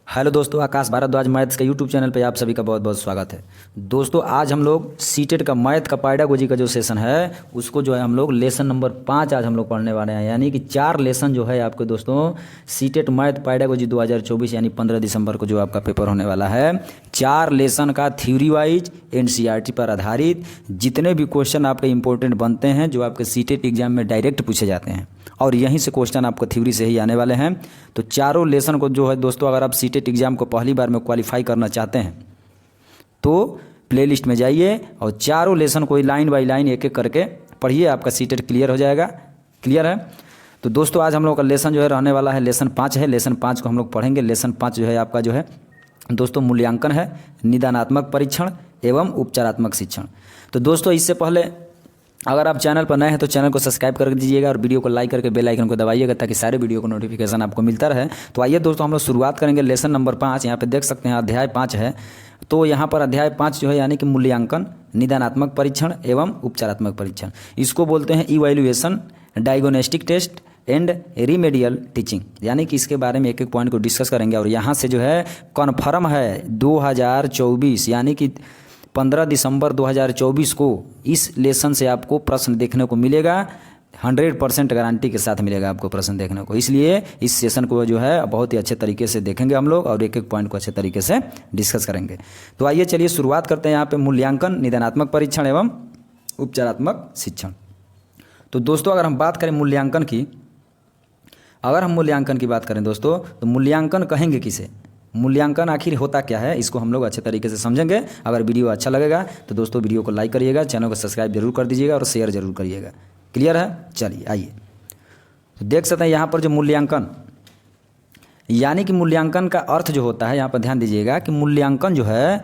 Hello दोस्तों, आकाश Bhardwaj maths के YouTube channel पे आप सभी का बहुत बहुत स्वागत है। दोस्तों आज हम लोग सीटेट का मैथ का पेडागोजी का जो सेशन है उसको जो है हम लोग लेसन नंबर 5 आज हम लोग पढ़ने वाले हैं। यानी कि 4 लेसन जो है आपके दोस्तों सीटेट मैथ पेडागोजी 2024 यानी 15 दिसंबर को जो आपका पेपर होने वाला है, 4 लेसन का थ्योरी वाइज एनसीईआरटी पर आधारित जितने भी क्वेश्चन आपके इंपॉर्टेंट बनते हैं जो आपके सीटेट एग्जाम में डायरेक्ट पूछे जाते हैं और यहीं से क्वेश्चन आपको थ्योरी से ही आने वाले हैं। तो चारों लेसन को जो है दोस्तों अगर आप सीटेट एग्जाम को पहली बार में क्वालिफाई करना चाहते हैं तो प्लेलिस्ट में जाइए और चारों लेसन को लाइन बाय लाइन एक एक करके पढ़िए, आपका सीटेट क्लियर हो जाएगा। क्लियर है? तो दोस्तों आज हम लोग का लेसन जो है रहने वाला है लेसन 5 है। लेसन 5 को हम लोग पढ़ेंगे। लेसन 5 जो है आपका जो है दोस्तों मूल्यांकन है, निदानात्मक परीक्षण एवं उपचारात्मक शिक्षण। तो दोस्तों इससे पहले अगर आप चैनल पर नए हैं तो चैनल को सब्सक्राइब कर दीजिएगा और वीडियो को लाइक करके बेल आइकन को दबाइएगा ताकि सारे वीडियो को नोटिफिकेशन आपको मिलता रहे। तो आइए दोस्तों हम लोग शुरुआत करेंगे लेसन नंबर 5। यहाँ पे देख सकते हैं अध्याय 5 है। तो यहाँ पर अध्याय 5 जो है यानी कि मूल्यांकन, निदानात्मक परीक्षण एवं उपचारात्मक परीक्षण, इसको बोलते हैं evaluation, diagnostic test and remedial teaching. यानी कि इसके बारे में एक एक पॉइंट को डिस्कस करेंगे और यहाँ से जो है कन्फर्म है 2024 यानी कि 15 दिसंबर 2024 को इस लेसन से आपको प्रश्न देखने को मिलेगा। 100% गारंटी के साथ मिलेगा आपको प्रश्न देखने को। इसलिए इस सेशन को जो है बहुत ही अच्छे तरीके से देखेंगे हम लोग और एक एक पॉइंट को अच्छे तरीके से डिस्कस करेंगे। तो आइए चलिए शुरुआत करते हैं यहाँ पे मूल्यांकन, निदानात्मक परीक्षण एवं उपचारात्मक शिक्षण। तो दोस्तों अगर हम बात करें मूल्यांकन की, अगर हम मूल्यांकन की बात करें दोस्तों तो मूल्यांकन कहेंगे किसे, मूल्यांकन आखिर होता क्या है, इसको हम लोग अच्छे तरीके से समझेंगे। अगर वीडियो अच्छा लगेगा तो दोस्तों वीडियो को लाइक करिएगा, चैनल को सब्सक्राइब जरूर कर दीजिएगा और शेयर जरूर करिएगा। क्लियर है? चलिए आइए तो देख सकते हैं यहाँ पर जो मूल्यांकन यानी कि मूल्यांकन का अर्थ जो होता है, यहाँ पर ध्यान दीजिएगा कि मूल्यांकन जो है,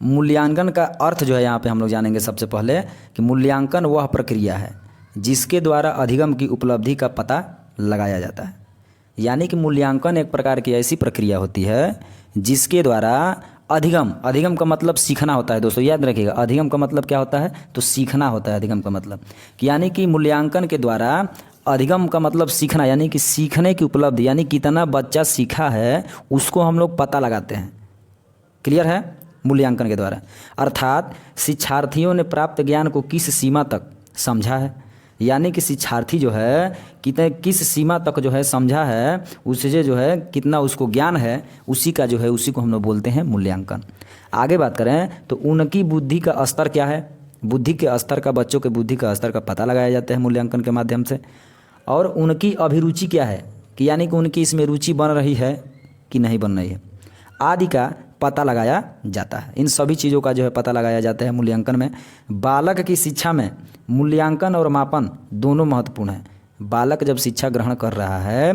मूल्यांकन का अर्थ जो है यहाँ पे हम लोग जानेंगे सबसे पहले कि मूल्यांकन वह प्रक्रिया है जिसके द्वारा अधिगम की उपलब्धि का पता लगाया जाता है। यानी कि मूल्यांकन एक प्रकार की ऐसी प्रक्रिया होती है जिसके द्वारा अधिगम का मतलब सीखना होता है। दोस्तों याद रखिएगा, अधिगम का मतलब क्या होता है तो सीखना होता है अधिगम का मतलब। यानी कि मूल्यांकन के द्वारा अधिगम का मतलब सीखना, यानी कि सीखने की उपलब्धि, यानी कितना बच्चा सीखा है उसको हम लोग पता लगाते हैं। क्लियर है? मूल्यांकन के द्वारा अर्थात शिक्षार्थियों ने प्राप्त ज्ञान को किस सीमा तक समझा है, यानी कि शिक्षार्थी जो है किस सीमा तक जो है समझा है, उससे जो है कितना उसको ज्ञान है, उसी का जो है उसी को हम लोग बोलते हैं मूल्यांकन। आगे बात करें तो उनकी बुद्धि का स्तर क्या है, बुद्धि के स्तर का, बच्चों के बुद्धि का स्तर का पता लगाया जाता है मूल्यांकन के माध्यम से। और उनकी अभिरुचि क्या है कि यानी कि उनकी इसमें रुचि बन रही है कि नहीं बन रही है आदि का पता लगाया जाता है। इन सभी चीज़ों का जो है पता लगाया जाता है मूल्यांकन में। बालक की शिक्षा में मूल्यांकन और मापन दोनों महत्वपूर्ण हैं। बालक जब शिक्षा ग्रहण कर रहा है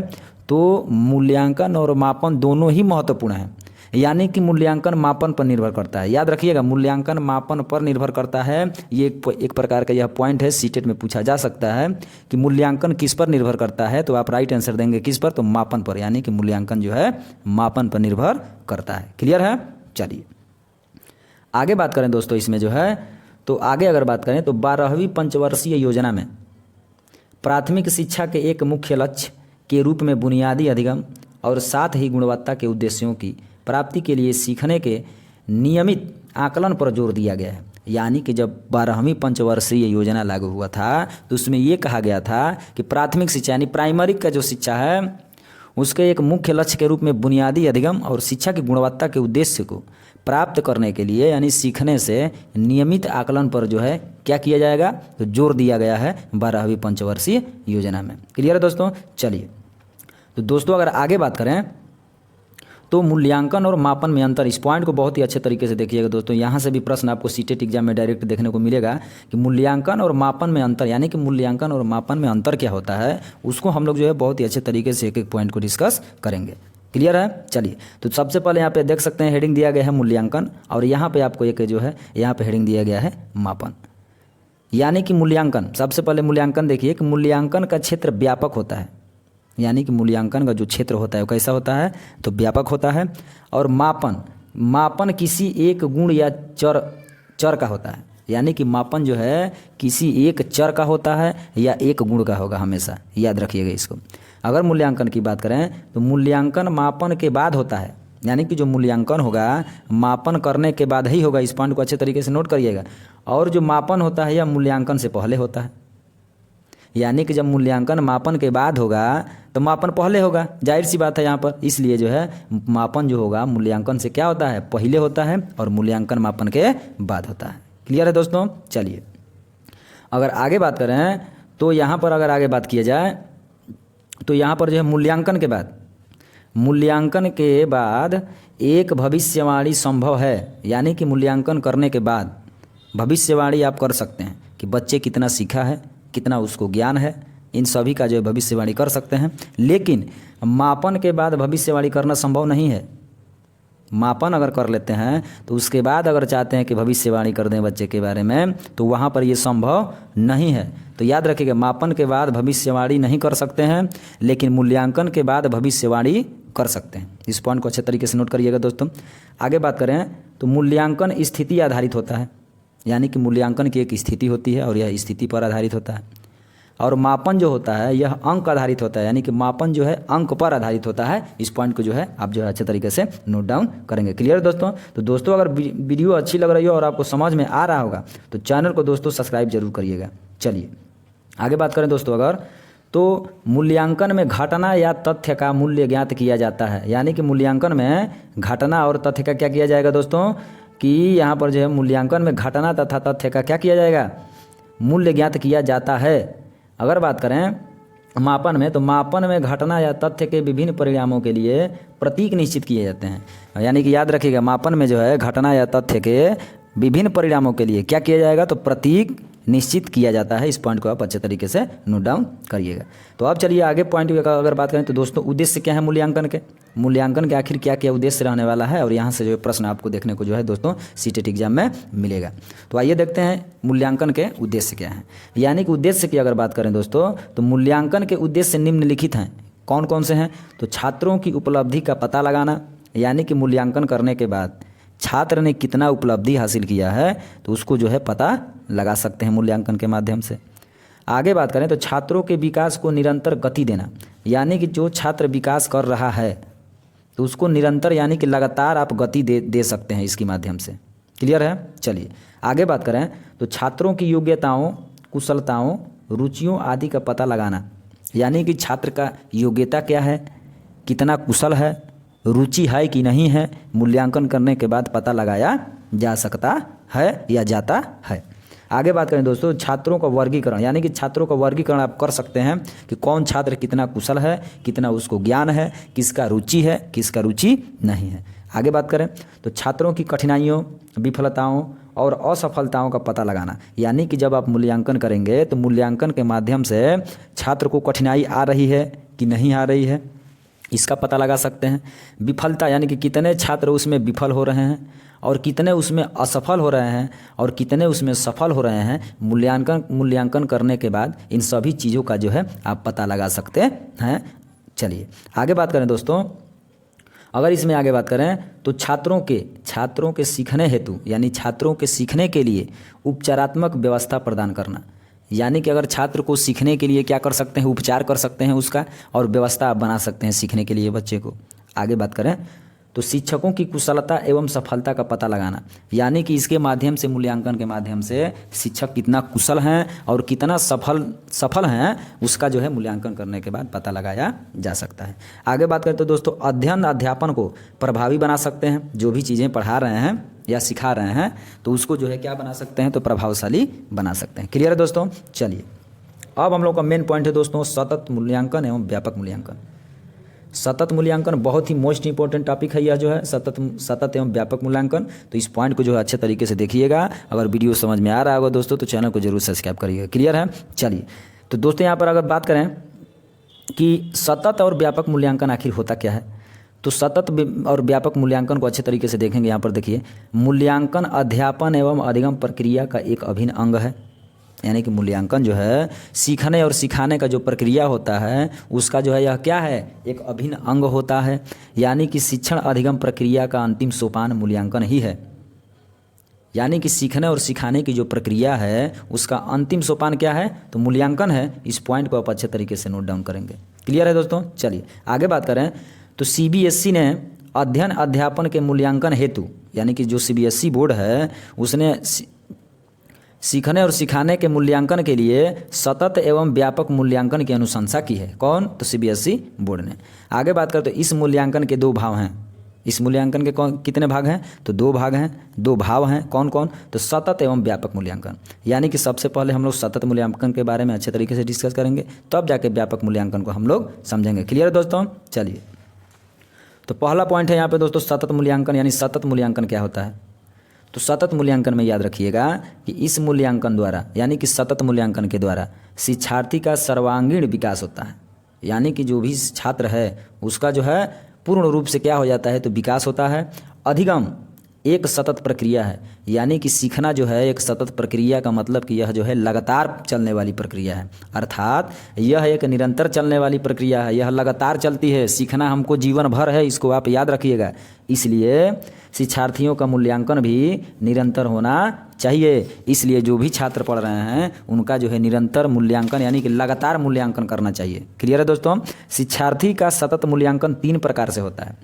तो मूल्यांकन और मापन दोनों ही महत्वपूर्ण हैं। यानी कि मूल्यांकन मापन पर निर्भर करता है। याद रखिएगा, मूल्यांकन मापन पर निर्भर करता है। ये एक प्रकार का यह पॉइंट है, सीटेट में पूछा जा सकता है कि मूल्यांकन किस पर निर्भर करता है, तो आप राइट आंसर देंगे किस पर, तो मापन पर। यानी कि मूल्यांकन जो है मापन पर निर्भर करता है। क्लियर है? चलिए आगे बात करें दोस्तों इसमें जो है, तो आगे अगर बात करें तो 12वीं पंचवर्षीय योजना में प्राथमिक शिक्षा के एक मुख्य लक्ष्य के रूप में बुनियादी अधिगम और साथ ही गुणवत्ता के उद्देश्यों की प्राप्ति के लिए सीखने के नियमित आकलन पर जोर दिया गया है। यानी कि जब 12वीं पंचवर्षीय योजना लागू हुआ था तो उसमें ये कहा गया था कि प्राथमिक शिक्षा यानी प्राइमरी का जो शिक्षा है उसके एक मुख्य लक्ष्य के रूप में बुनियादी अधिगम और शिक्षा की गुणवत्ता के उद्देश्य को प्राप्त करने के लिए यानी सीखने से नियमित आकलन पर जो है क्या किया जाएगा तो जोर दिया गया है 12वीं पंचवर्षीय योजना में। क्लियर है दोस्तों? चलिए तो दोस्तों अगर आगे बात करें तो मूल्यांकन और मापन में अंतर, इस पॉइंट को बहुत ही अच्छे तरीके से देखिएगा दोस्तों। यहाँ से भी प्रश्न आपको सीटेट एग्जाम में डायरेक्ट देखने को मिलेगा कि मूल्यांकन और मापन में अंतर, यानी कि मूल्यांकन और मापन में अंतर क्या होता है, उसको हम लोग जो है बहुत ही अच्छे तरीके से एक एक पॉइंट को डिस्कस करेंगे। क्लियर है? चलिए तो सबसे पहले यहाँ पे देख सकते हैं हेडिंग दिया गया है मूल्यांकन और यहाँ पे आपको एक जो है यहाँ पे हेडिंग दिया गया है मापन। यानी कि मूल्यांकन, सबसे पहले मूल्यांकन देखिए कि मूल्यांकन का क्षेत्र व्यापक होता है। यानी कि मूल्यांकन का जो क्षेत्र होता है वो कैसा होता है तो व्यापक होता है। और मापन किसी एक गुण या चर का होता है। यानी कि मापन जो है किसी एक चर का होता है या एक गुण का होगा, हमेशा याद रखिएगा इसको। अगर मूल्यांकन की बात करें तो मूल्यांकन मापन के बाद होता है, यानी कि जो मूल्यांकन होगा मापन करने के बाद ही होगा। इस पॉइंट को अच्छे तरीके से नोट करिएगा। और जो मापन होता है यह मूल्यांकन से पहले होता है, यानी कि जब मूल्यांकन मापन के बाद होगा तो मापन पहले होगा, जाहिर सी बात है यहाँ पर। इसलिए जो है मापन जो होगा मूल्यांकन से क्या होता है, पहले होता है, और मूल्यांकन मापन के बाद होता है। क्लियर है दोस्तों। चलिए अगर आगे बात करें तो यहाँ पर अगर आगे बात किया जाए तो यहाँ पर जो है मूल्यांकन के बाद एक भविष्यवाणी संभव है, यानी कि मूल्यांकन करने के बाद भविष्यवाणी आप कर सकते हैं कि बच्चे कितना सीखा है, कितना उसको ज्ञान है, इन सभी का जो है भविष्यवाणी कर सकते हैं। लेकिन मापन के बाद भविष्यवाणी करना संभव नहीं है। मापन अगर कर लेते हैं तो उसके बाद अगर चाहते हैं कि भविष्यवाणी कर दें बच्चे के बारे में तो वहाँ पर ये संभव नहीं है। तो याद रखिएगा, मापन के बाद भविष्यवाणी नहीं कर सकते हैं, लेकिन मूल्यांकन के बाद भविष्यवाणी कर सकते हैं। इस पॉइंट को अच्छे तरीके से नोट करिएगा दोस्तों। आगे बात करें तो मूल्यांकन स्थिति आधारित होता है, यानी कि मूल्यांकन की एक स्थिति होती है और यह स्थिति पर आधारित होता है। और मापन जो होता है यह अंक आधारित होता है, यानी कि मापन जो है अंक पर आधारित होता है। इस पॉइंट को जो है आप जो है अच्छे तरीके से नोट डाउन करेंगे। क्लियर दोस्तों। तो दोस्तों अगर वीडियो अच्छी लग रही हो और आपको समझ में आ रहा होगा तो चैनल को दोस्तों सब्सक्राइब जरूर करिएगा। चलिए आगे बात करें दोस्तों अगर, तो मूल्यांकन में घटना या तथ्य का मूल्य ज्ञात किया जाता है, यानी कि मूल्यांकन में घटना और तथ्य का क्या किया जाएगा दोस्तों, कि यहाँ पर जो है मूल्यांकन में घटना तथा तथ्य का क्या किया जाएगा, मूल्य ज्ञात किया जाता है। अगर बात करें मापन में तो मापन में घटना या तथ्य के विभिन्न परिणामों के लिए प्रतीक निश्चित किए जाते हैं, यानी कि याद रखिएगा मापन में जो है घटना या तथ्य के विभिन्न परिणामों के लिए क्या किया जाएगा, तो प्रतीक निश्चित किया जाता है। इस पॉइंट को आप अच्छे तरीके से नोट डाउन करिएगा। तो अब चलिए आगे पॉइंट का अगर बात करें तो दोस्तों उद्देश्य क्या है मूल्यांकन के आखिर क्या क्या उद्देश्य रहने वाला है, और यहाँ से जो प्रश्न आपको देखने को जो है दोस्तों सीटेट एग्जाम में मिलेगा। तो आइए देखते हैं मूल्यांकन के उद्देश्य क्या है। यानी कि उद्देश्य की अगर बात करें दोस्तों तो मूल्यांकन के उद्देश्य निम्नलिखित हैं। कौन कौन से हैं, तो छात्रों की उपलब्धि का पता लगाना, यानी कि मूल्यांकन करने के बाद छात्र ने कितना उपलब्धि हासिल किया है तो उसको जो है पता लगा सकते हैं मूल्यांकन के माध्यम से। आगे बात करें तो छात्रों के विकास को निरंतर गति देना, यानी कि जो छात्र विकास कर रहा है तो उसको निरंतर यानी कि लगातार आप गति दे सकते हैं इसके माध्यम से। क्लियर है। चलिए आगे बात करें तो छात्रों की योग्यताओं, कुशलताओं, रुचियों आदि का पता लगाना, यानी कि छात्र का योग्यता क्या है, कितना कुशल है, रुचि है कि नहीं है, मूल्यांकन करने के बाद पता लगाया जा सकता है या जाता है। आगे बात करें दोस्तों छात्रों का वर्गीकरण, यानी कि छात्रों का वर्गीकरण आप कर सकते हैं कि कौन छात्र कितना कुशल है, कितना उसको ज्ञान है, किसका रुचि है, किसका रुचि नहीं है। आगे बात करें तो छात्रों की कठिनाइयों, विफलताओं और असफलताओं का पता लगाना, यानी कि जब आप मूल्यांकन करेंगे तो मूल्यांकन के माध्यम से छात्र को कठिनाई आ रही है कि नहीं आ रही है इसका पता लगा सकते हैं। विफलता यानी कि कितने छात्र उसमें विफल हो रहे हैं और कितने उसमें असफल हो रहे हैं और कितने उसमें सफल हो रहे हैं, मूल्यांकन करने के बाद इन सभी चीज़ों का जो है आप पता लगा सकते हैं। चलिए आगे बात करें दोस्तों, अगर इसमें आगे बात करें तो छात्रों के सीखने हेतु, यानी छात्रों के सीखने के लिए उपचारात्मक व्यवस्था प्रदान करना, यानी कि अगर छात्र को सीखने के लिए क्या कर सकते हैं, उपचार कर सकते हैं उसका, और व्यवस्था आप बना सकते हैं सीखने के लिए बच्चे को। आगे बात करें तो शिक्षकों की कुशलता एवं सफलता का पता लगाना, यानी कि इसके माध्यम से मूल्यांकन के माध्यम से शिक्षक कितना कुशल हैं और कितना सफल हैं उसका जो है मूल्यांकन करने के बाद पता लगाया जा सकता है। आगे बात करें तो दोस्तों अध्ययन अध्यापन को प्रभावी बना सकते हैं, जो भी चीज़ें पढ़ा रहे हैं या सिखा रहे हैं तो उसको जो है क्या बना सकते हैं, तो प्रभावशाली बना सकते हैं। क्लियर है दोस्तों। चलिए अब हम लोग का मेन पॉइंट है दोस्तों सतत मूल्यांकन एवं व्यापक मूल्यांकन। सतत मूल्यांकन बहुत ही मोस्ट इंपॉर्टेंट टॉपिक है यह जो है सतत एवं व्यापक मूल्यांकन। तो इस पॉइंट को जो है अच्छे तरीके से देखिएगा। अगर वीडियो समझ में आ रहा होगा दोस्तों तो चैनल को जरूर सब्सक्राइब करिएगा। क्लियर है। चलिए तो दोस्तों यहाँ पर अगर बात करें कि सतत और व्यापक मूल्यांकन आखिर होता क्या है, तो सतत और व्यापक मूल्यांकन को अच्छे तरीके से देखेंगे। यहाँ पर देखिए मूल्यांकन अध्यापन एवं अधिगम प्रक्रिया का एक अभिन्न अंग है, यानी कि मूल्यांकन जो है सीखने और सिखाने का जो प्रक्रिया होता है उसका जो है यह क्या है, एक अभिन्न अंग होता है। यानी कि शिक्षण अधिगम प्रक्रिया का अंतिम सोपान मूल्यांकन ही है। यानी कि सीखने और सिखाने की जो प्रक्रिया है उसका अंतिम सोपान क्या है, तो मूल्यांकन है। इस पॉइंट को आप अच्छे तरीके से नोट डाउन करेंगे। क्लियर है दोस्तों। चलिए आगे बात करें तो सीबीएसई ने अध्ययन अध्यापन के मूल्यांकन हेतु, यानी कि जो सीबीएसई बोर्ड है उसने सीखने और सिखाने के मूल्यांकन के लिए सतत एवं व्यापक मूल्यांकन की अनुशंसा की है। कौन, तो सीबीएसई बोर्ड ने। आगे बात करें तो इस मूल्यांकन के 2 भाव हैं। इस मूल्यांकन के कितने भाग हैं, तो 2 भाग हैं, 2 भाव हैं। कौन कौन, तो सतत एवं व्यापक मूल्यांकन। यानी कि सबसे पहले हम लोग सतत मूल्यांकन के बारे में अच्छे तरीके से डिस्कस करेंगे, तब जाके व्यापक मूल्यांकन को हम लोग समझेंगे। क्लियर है दोस्तों। चलिए तो पहला पॉइंट है यहाँ पे दोस्तों सतत मूल्यांकन, यानी सतत मूल्यांकन क्या होता है। तो सतत मूल्यांकन में याद रखिएगा कि इस मूल्यांकन द्वारा, यानी कि सतत मूल्यांकन के द्वारा शिक्षार्थी का सर्वांगीण विकास होता है। यानी कि जो भी छात्र है उसका जो है पूर्ण रूप से क्या हो जाता है, तो विकास होता है। अधिगम एक सतत प्रक्रिया है, यानी कि सीखना जो है एक सतत प्रक्रिया का मतलब कि यह जो है लगातार चलने वाली प्रक्रिया है। अर्थात यह एक निरंतर चलने वाली प्रक्रिया है, यह लगातार चलती है। सीखना हमको जीवन भर है, इसको आप याद रखिएगा। इसलिए शिक्षार्थियों का मूल्यांकन भी निरंतर होना चाहिए। इसलिए जो भी छात्र पढ़ रहे हैं उनका जो है निरंतर मूल्यांकन, यानी कि लगातार मूल्यांकन करना चाहिए। क्लियर है दोस्तों। शिक्षार्थी का सतत मूल्यांकन 3 प्रकार से होता है।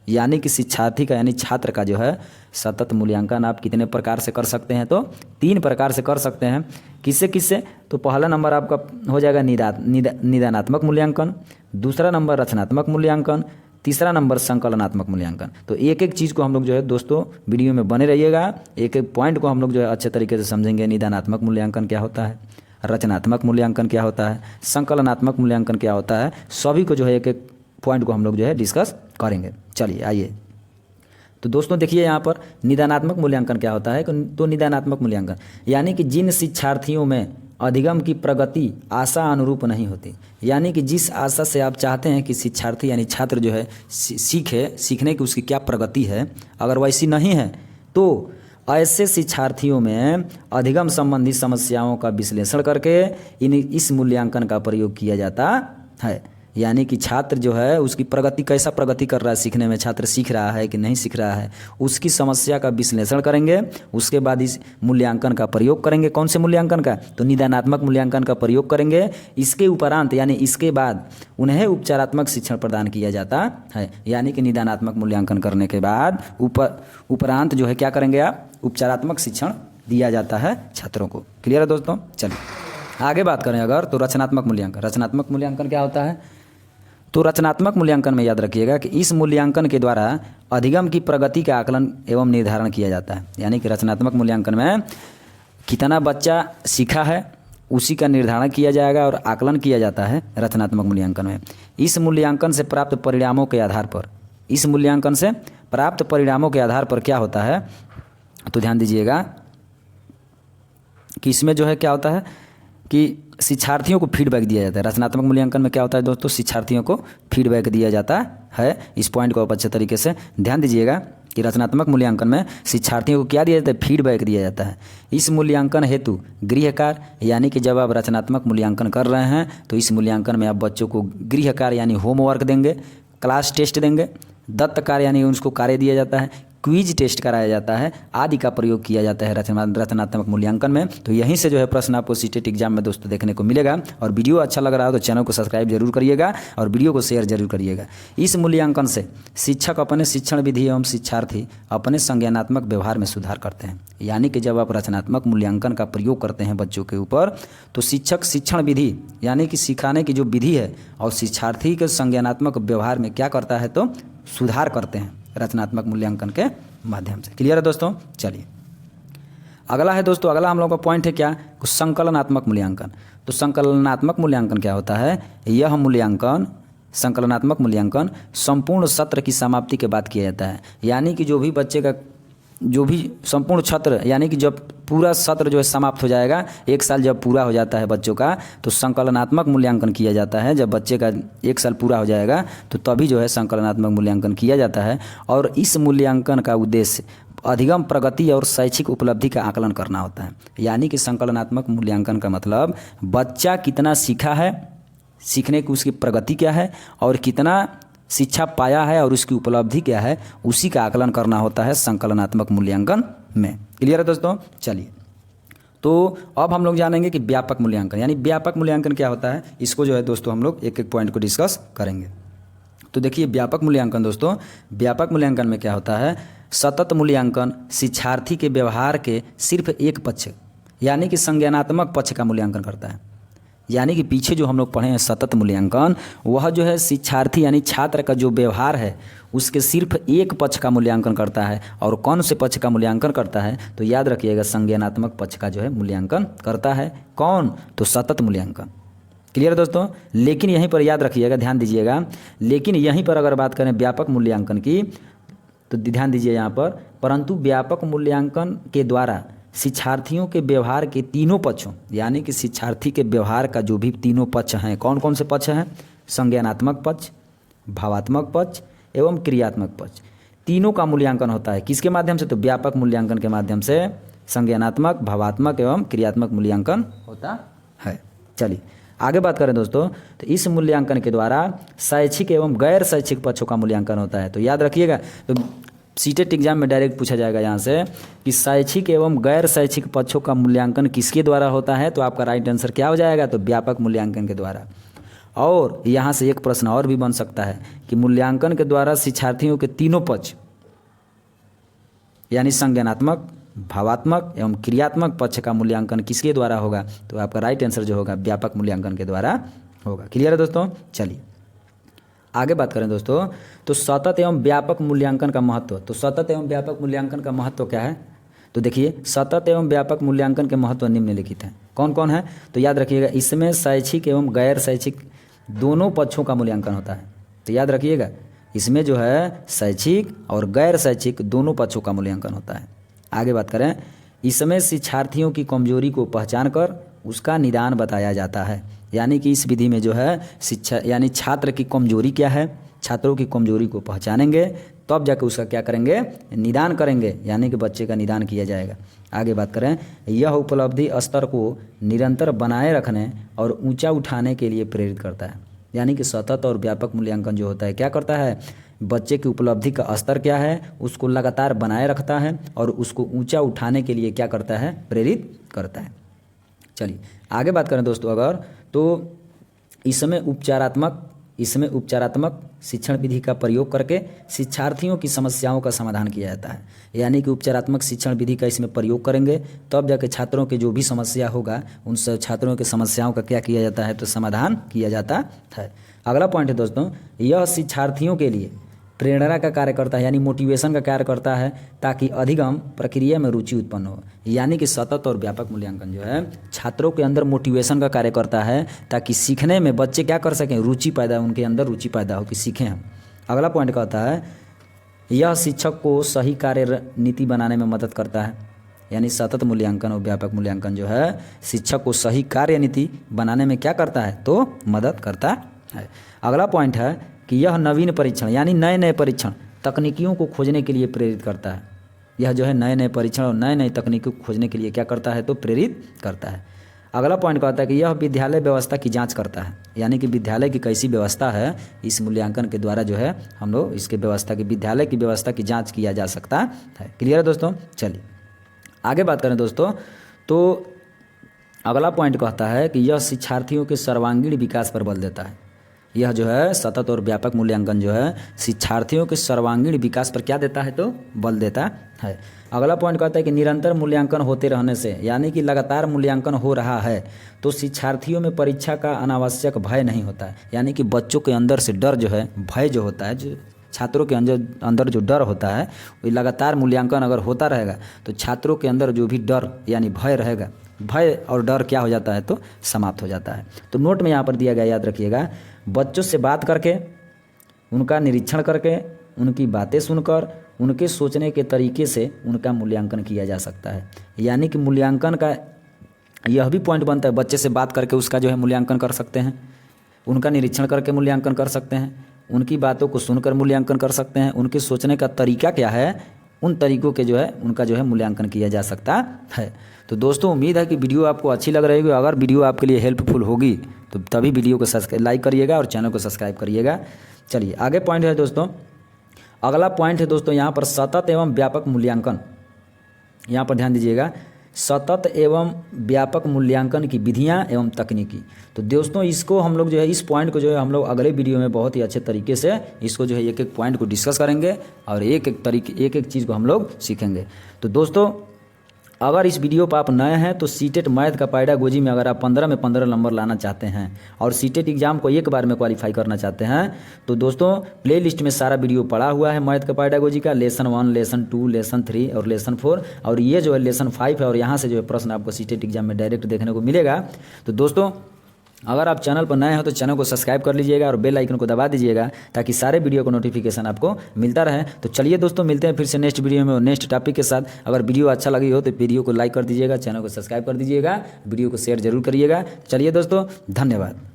यानी कि शिक्षार्थी का, यानी छात्र का जो है सतत मूल्यांकन आप कितने प्रकार से कर सकते हैं, तो 3 प्रकार से कर सकते हैं। किससे किससे, तो पहला नंबर आपका हो जाएगा निदानात्मक मूल्यांकन, दूसरा नंबर रचनात्मक मूल्यांकन, तीसरा नंबर संकलनात्मक मूल्यांकन। तो एक एक चीज़ को हम लोग जो है दोस्तों वीडियो में बने रहिएगा, एक एक पॉइंट को हम लोग जो है अच्छे तरीके से समझेंगे। निदानात्मक मूल्यांकन क्या होता है, रचनात्मक मूल्यांकन क्या होता है, संकलनात्मक मूल्यांकन क्या होता है, सभी को जो है एक एक पॉइंट को हम लोग जो है डिस्कस करेंगे। चलिए आइए तो दोस्तों देखिए यहाँ पर निदानात्मक मूल्यांकन क्या होता है। तो निदानात्मक मूल्यांकन यानी कि जिन शिक्षार्थियों में अधिगम की प्रगति आशा अनुरूप नहीं होती, यानी कि जिस आशा से आप चाहते हैं कि शिक्षार्थी यानी छात्र जो है सीखने की उसकी क्या प्रगति है, अगर वैसी नहीं है तो ऐसे शिक्षार्थियों में अधिगम संबंधी समस्याओं का विश्लेषण करके इस मूल्यांकन का प्रयोग किया जाता है। यानी कि छात्र जो है उसकी प्रगति, कैसा प्रगति कर रहा है सीखने में, छात्र सीख रहा है कि नहीं सीख रहा है, उसकी समस्या का विश्लेषण करेंगे। उसके बाद इस मूल्यांकन का प्रयोग करेंगे। कौन से मूल्यांकन का, तो निदानात्मक मूल्यांकन का प्रयोग करेंगे। इसके उपरांत यानी इसके बाद उन्हें उपचारात्मक शिक्षण प्रदान किया जाता है। यानी कि निदानात्मक मूल्यांकन करने के बाद उपरांत जो है क्या करेंगे आप, उपचारात्मक शिक्षण दिया जाता है छात्रों को। क्लियर है दोस्तों। चलिए आगे बात करें अगर, तो रचनात्मक मूल्यांकन। रचनात्मक मूल्यांकन क्या होता है, तो रचनात्मक मूल्यांकन में याद रखिएगा कि इस मूल्यांकन के द्वारा अधिगम की प्रगति का आकलन एवं निर्धारण किया जाता है। यानी कि रचनात्मक मूल्यांकन में कितना बच्चा सीखा है उसी का निर्धारण किया जाएगा और आकलन किया जाता है रचनात्मक मूल्यांकन में। इस मूल्यांकन से प्राप्त परिणामों के आधार पर, इस मूल्यांकन से प्राप्त परिणामों के आधार पर क्या होता है, तो ध्यान दीजिएगा कि इसमें जो है क्या होता है कि शिक्षार्थियों को फीडबैक दिया जाता है। रचनात्मक मूल्यांकन में क्या होता है दोस्तों, शिक्षार्थियों को फीडबैक दिया जाता है। इस पॉइंट को आप अच्छे तरीके से ध्यान दीजिएगा कि रचनात्मक मूल्यांकन में शिक्षार्थियों को क्या दिया जाता है, फीडबैक दिया जाता है। इस मूल्यांकन हेतु गृह कार्य, यानी कि जब आप रचनात्मक मूल्यांकन कर रहे हैं तो इस मूल्यांकन में आप बच्चों को गृह कार्य यानी होमवर्क देंगे, क्लास टेस्ट देंगे, दत्त कार्य यानी उसको कार्य दिया जाता है, क्विज टेस्ट कराया जाता है, आदि का प्रयोग किया जाता है रचनात्मक मूल्यांकन में। तो यहीं से जो है प्रश्न आपको सीटेट एग्जाम में दोस्तों देखने को मिलेगा। और वीडियो अच्छा लग रहा है तो चैनल को सब्सक्राइब जरूर करिएगा और वीडियो को शेयर जरूर करिएगा। इस मूल्यांकन से शिक्षक अपने शिक्षण विधि एवं शिक्षार्थी अपने संज्ञानात्मक व्यवहार में सुधार करते हैं। यानी कि जब आप रचनात्मक मूल्यांकन का प्रयोग करते हैं बच्चों के ऊपर तो शिक्षक शिक्षण विधि यानी कि सिखाने की जो विधि है और शिक्षार्थी के संज्ञानात्मक व्यवहार में क्या करता है, तो सुधार करते हैं रचनात्मक मूल्यांकन के माध्यम से। क्लियर है दोस्तों। चलिए अगला है दोस्तों, अगला हम लोग का पॉइंट है क्या, संकलनात्मक मूल्यांकन। तो संकलनात्मक मूल्यांकन क्या होता है, यह मूल्यांकन, संकलनात्मक मूल्यांकन संपूर्ण सत्र की समाप्ति के बाद किया जाता है। यानी कि जो भी बच्चे का जो भी संपूर्ण सत्र, यानी कि जब पूरा सत्र जो है समाप्त हो जाएगा, 1 साल जब पूरा हो जाता है बच्चों का, तो संकलनात्मक मूल्यांकन किया जाता है। जब बच्चे का 1 साल पूरा हो जाएगा तो तभी जो है संकलनात्मक मूल्यांकन किया जाता है। और इस मूल्यांकन का उद्देश्य अधिगम प्रगति और शैक्षिक उपलब्धि का आकलन करना होता है। यानी कि संकलनात्मक मूल्यांकन का मतलब बच्चा कितना सीखा है, सीखने की उसकी प्रगति क्या है और कितना शिक्षा पाया है और उसकी उपलब्धि क्या है, उसी का आकलन करना होता है संकलनात्मक मूल्यांकन में। क्लियर है दोस्तों। चलिए, तो अब हम लोग जानेंगे कि व्यापक मूल्यांकन, यानी व्यापक मूल्यांकन क्या होता है। इसको जो है दोस्तों हम लोग एक एक पॉइंट को डिस्कस करेंगे। तो देखिए व्यापक मूल्यांकन दोस्तों, व्यापक मूल्यांकन में क्या होता है, सतत मूल्यांकन शिक्षार्थी के व्यवहार के सिर्फ एक पक्ष यानी कि संज्ञानात्मक पक्ष का मूल्यांकन करता है। यानी कि पीछे जो हम लोग पढ़े हैं सतत मूल्यांकन, वह जो है शिक्षार्थी यानी छात्र का जो व्यवहार है उसके सिर्फ एक पक्ष का मूल्यांकन करता है। और कौन से पक्ष का मूल्यांकन करता है, तो याद रखिएगा संज्ञानात्मक पक्ष का जो है मूल्यांकन करता है। कौन, तो सतत मूल्यांकन। क्लियर दोस्तों। लेकिन यहीं पर याद रखिएगा, ध्यान दीजिएगा, लेकिन यहीं पर अगर बात करें व्यापक मूल्यांकन की तो ध्यान दीजिए यहाँ पर, परंतु व्यापक मूल्यांकन के द्वारा शिक्षार्थियों के व्यवहार के तीनों पक्षों यानी कि शिक्षार्थी के व्यवहार का जो भी तीनों पक्ष हैं, कौन कौन से पक्ष हैं, संज्ञानात्मक पक्ष, भावात्मक पक्ष एवं क्रियात्मक पक्ष, तीनों का मूल्यांकन होता है। किसके माध्यम से, तो व्यापक मूल्यांकन के माध्यम से संज्ञानात्मक, भावात्मक एवं क्रियात्मक मूल्यांकन होता है। चलिए आगे बात करें दोस्तों, तो इस मूल्यांकन के द्वारा शैक्षिक एवं गैर शैक्षिक पक्षों का मूल्यांकन होता है। तो याद रखिएगा, तो सीटेट एग्जाम में डायरेक्ट पूछा जाएगा यहाँ से कि शैक्षिक एवं गैर शैक्षिक पक्षों का मूल्यांकन किसके द्वारा होता है, तो आपका राइट आंसर क्या हो जाएगा, तो व्यापक मूल्यांकन के द्वारा। और यहाँ से एक प्रश्न और भी बन सकता है कि मूल्यांकन के द्वारा शिक्षार्थियों के तीनों पक्ष यानी संज्ञानात्मक, भावात्मक एवं क्रियात्मक पक्ष का मूल्यांकन किसके द्वारा होगा, तो आपका राइट आंसर जो होगा व्यापक मूल्यांकन के द्वारा होगा। क्लियर है दोस्तों। चलिए आगे बात करें दोस्तों, तो सतत एवं व्यापक मूल्यांकन का महत्व। तो सतत एवं व्यापक मूल्यांकन का महत्व क्या है, तो देखिए सतत एवं व्यापक मूल्यांकन के महत्व निम्नलिखित हैं। कौन कौन है, तो याद रखिएगा, इसमें शैक्षिक एवं गैर शैक्षिक दोनों पक्षों का मूल्यांकन होता है। तो याद रखिएगा, इसमें जो है शैक्षिक और गैर शैक्षिक दोनों पक्षों का मूल्यांकन होता है। आगे बात करें, इसमें शिक्षार्थियों की कमजोरी को पहचान कर उसका निदान बताया जाता है। यानी कि इस विधि में जो है शिक्षा यानी छात्र की कमजोरी क्या है, छात्रों की कमजोरी को पहचानेंगे तब जाकर उसका क्या करेंगे, निदान करेंगे, यानी कि बच्चे का निदान किया जाएगा। आगे बात करें, यह उपलब्धि स्तर को निरंतर बनाए रखने और ऊंचा उठाने के लिए प्रेरित करता है। यानी कि सतत और व्यापक मूल्यांकन जो होता है क्या करता है, बच्चे की उपलब्धि का स्तर क्या है उसको लगातार बनाए रखता है और उसको ऊंचा उठाने के लिए क्या करता है, प्रेरित करता है। चलिए आगे बात करें दोस्तों अगर, तो इसमें उपचारात्मक शिक्षण विधि का प्रयोग करके शिक्षार्थियों की समस्याओं का समाधान किया जाता है। यानी कि उपचारात्मक शिक्षण विधि का इसमें प्रयोग करेंगे तब जाके छात्रों के जो भी समस्या होगा उन सब छात्रों की समस्याओं का क्या किया जाता है, तो समाधान किया जाता है। अगला पॉइंट है दोस्तों, यह शिक्षार्थियों के लिए प्रेरणा का कार्य करता है, यानी मोटिवेशन का कार्य करता है ताकि अधिगम प्रक्रिया में रुचि उत्पन्न हो। यानी कि सतत और व्यापक मूल्यांकन जो है छात्रों के अंदर मोटिवेशन का कार्य करता है ताकि सीखने में बच्चे क्या कर सकें, रुचि पैदा, उनके अंदर रुचि पैदा हो कि सीखें हम। अगला पॉइंट कहता है, यह शिक्षक को सही कार्य नीति बनाने में मदद करता है। यानी सतत मूल्यांकन और व्यापक मूल्यांकन जो है शिक्षक को सही कार्य नीति बनाने में क्या करता है, तो मदद करता है। अगला पॉइंट है कि यह नवीन परीक्षण यानी नए नए परीक्षण तकनीकियों को खोजने के लिए प्रेरित करता है। यह जो है नए नए परीक्षण और नए नए तकनीकों को खोजने के लिए क्या करता है, तो प्रेरित करता है। अगला पॉइंट कहता है कि यह विद्यालय व्यवस्था की जांच करता है। यानी कि विद्यालय की कैसी व्यवस्था है, इस मूल्यांकन के द्वारा जो है हम लोग इसके व्यवस्था की, विद्यालय की व्यवस्था की जाँच किया जा सकता है। क्लियर है दोस्तों। चलिए आगे बात करें दोस्तों, तो अगला पॉइंट कहता है कि यह शिक्षार्थियों के सर्वांगीण विकास पर बल देता है। यह जो है सतत और व्यापक मूल्यांकन जो है शिक्षार्थियों के सर्वांगीण विकास पर क्या देता है, तो बल देता है। अगला पॉइंट कहता है कि निरंतर मूल्यांकन होते रहने से, यानी कि लगातार मूल्यांकन हो रहा है तो शिक्षार्थियों में परीक्षा का अनावश्यक भय नहीं होता है। यानी कि बच्चों के अंदर से डर जो है, भय जो होता है, जो छात्रों के अंदर जो डर होता है, वो लगातार मूल्यांकन अगर होता रहेगा तो छात्रों के अंदर जो भी डर यानी भय रहेगा, भय और डर क्या हो जाता है, तो समाप्त हो जाता है। तो नोट में यहाँ पर दिया गया, याद रखिएगा, बच्चों से बात करके, उनका निरीक्षण करके, उनकी बातें सुनकर, उनके सोचने के तरीके से उनका मूल्यांकन किया जा सकता है। यानी कि मूल्यांकन का यह भी पॉइंट बनता है, बच्चे से बात करके उसका जो है मूल्यांकन कर सकते हैं, उनका निरीक्षण करके मूल्यांकन कर सकते हैं, उनकी बातों को सुनकर मूल्यांकन कर सकते हैं, उनके सोचने का तरीका क्या है, उन तरीकों के जो है उनका जो है मूल्यांकन किया जा सकता है। तो दोस्तों उम्मीद है कि वीडियो आपको अच्छी लग रही होगी। अगर वीडियो आपके लिए हेल्पफुल होगी तो तभी वीडियो को लाइक करिएगा और चैनल को सब्सक्राइब करिएगा। चलिए आगे पॉइंट है दोस्तों, अगला पॉइंट है दोस्तों यहाँ पर सतत एवं व्यापक मूल्यांकन। यहाँ पर ध्यान दीजिएगा, सतत एवं व्यापक मूल्यांकन की विधियाँ एवं तकनीकी। तो दोस्तों इसको हम लोग जो है, इस पॉइंट को जो है हम लोग अगले वीडियो में बहुत ही अच्छे तरीके से इसको जो है एक एक पॉइंट को डिस्कस करेंगे और एक एक चीज़ को हम लोग सीखेंगे। तो दोस्तों अगर इस वीडियो पर आप नए हैं तो सीटेट मैथ का पैडागोजी में अगर आप 15 में 15 नंबर लाना चाहते हैं और सीटेट एग्जाम को एक बार में क्वालिफाई करना चाहते हैं तो दोस्तों प्लेलिस्ट में सारा वीडियो पड़ा हुआ है मैथ का पैडागोजी का, लेसन 1, लेसन 2, लेसन 3 और लेसन 4, और ये जो है लेसन 5 है, और यहाँ से जो है प्रश्न आपको सीटेट एग्जाम में डायरेक्ट देखने को मिलेगा। तो दोस्तों अगर आप चैनल पर नए हो तो चैनल को सब्सक्राइब कर लीजिएगा और बेल आइकन को दबा दीजिएगा ताकि सारे वीडियो को नोटिफिकेशन आपको मिलता रहे। तो चलिए दोस्तों मिलते हैं फिर से नेक्स्ट वीडियो में और नेक्स्ट टॉपिक के साथ। अगर वीडियो अच्छा लगी हो तो वीडियो को लाइक कर दीजिएगा, चैनल को सब्सक्राइब कर दीजिएगा, वीडियो को शेयर जरूर करिएगा। चलिए दोस्तों, धन्यवाद।